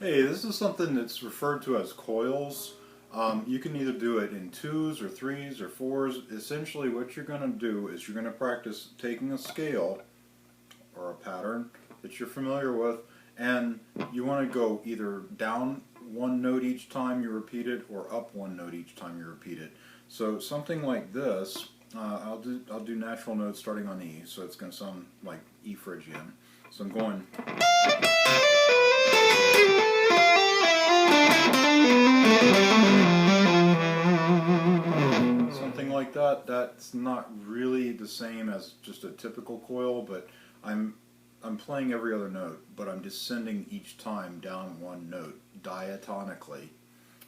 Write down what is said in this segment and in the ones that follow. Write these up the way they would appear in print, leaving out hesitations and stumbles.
Hey, this is something that's referred to as coils. You can either do it in twos or threes or fours. Essentially what you're going to do is you're going to practice taking a scale or a pattern that you're familiar with, and you want to go either down one note each time you repeat it or up one note each time you repeat it. So something like this, I'll do natural notes starting on E, so it's going to sound like E Phrygian. So I'm going. Something like that. That's not really the same as just a typical coil, but I'm playing every other note, but I'm descending each time down one note diatonically.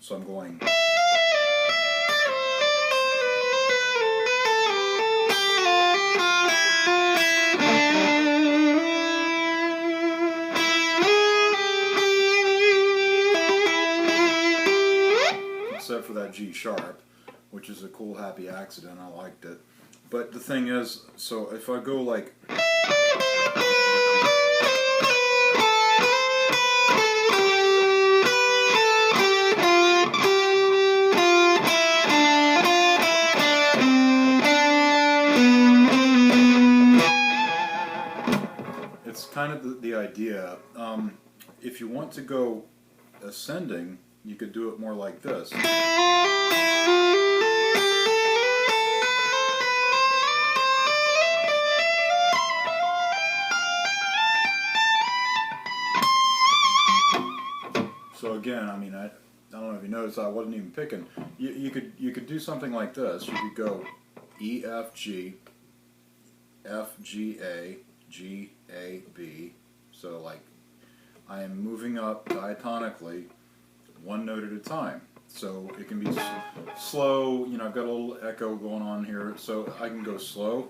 So I'm going. Except for that G sharp, which is a cool happy accident. I liked it. But the thing is, so if I go like, it's kind of the idea. If you want to go ascending, you could do it more like this. So again, I mean, I don't know if you noticed, I wasn't even picking. You could do something like this. You could go E F G, F G A, G A B. So like, I am moving up diatonically, one note at a time. So it can be slow. You know, I've got a little echo going on here, so I can go slow.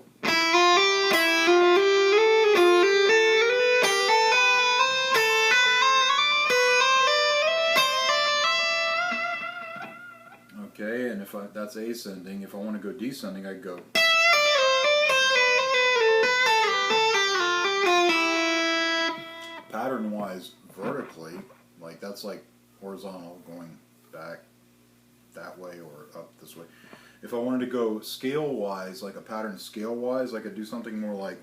Okay, and if that's ascending, if I want to go descending, I go. Pattern-wise, vertically, like that's like horizontal, going back that way or up this way. If I wanted to go scale-wise, like a pattern scale-wise, I could do something more like.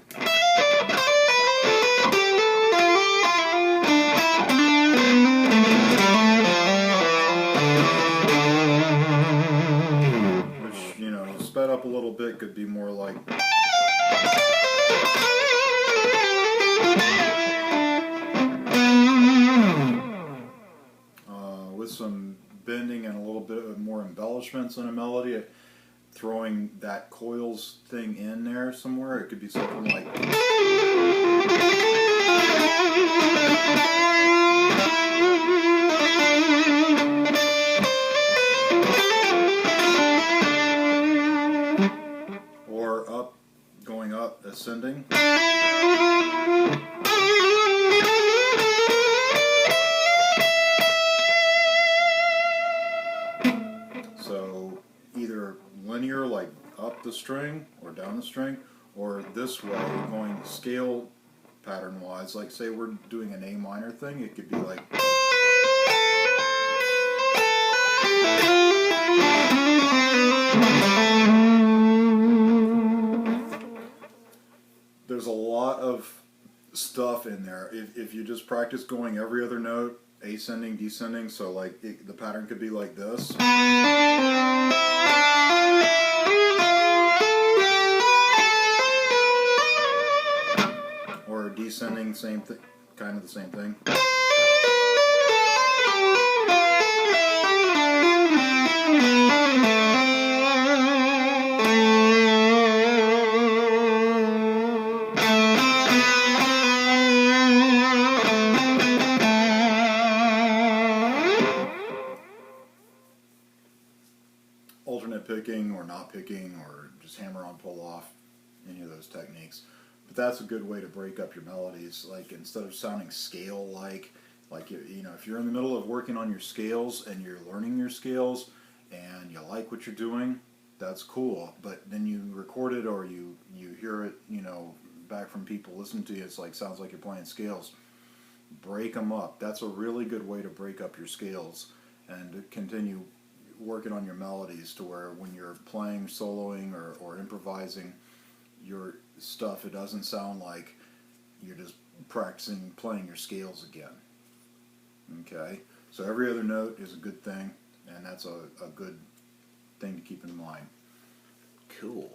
Which, you know, sped up a little bit, could be more like. With some bending and a little bit more embellishments in a melody, throwing that coils thing in there somewhere. It could be something like. Or up, going up, ascending. So either linear, like up the string or down the string, or this way, going scale pattern wise, like say we're doing an A minor thing, it could be like. There's a lot of stuff in there. If you just practice going every other note, ascending, descending, so like the pattern could be like this. Or descending, same thing, kind of the same thing. Alternate picking or not picking or just hammer on pull off, any of those techniques. But that's a good way to break up your melodies. Like instead of sounding scale like you know, if you're in the middle of working on your scales and you're learning your scales and you like what you're doing, that's cool. But then you record it or you hear it, you know, back from people listening to you, it's like sounds like you're playing scales. break them up. That's a really good way to break up your scales and to continue working on your melodies to where when you're playing, soloing, or improvising your stuff, it doesn't sound like you're just practicing playing your scales again. Okay? So every other note is a good thing, and that's a good thing to keep in mind. Cool.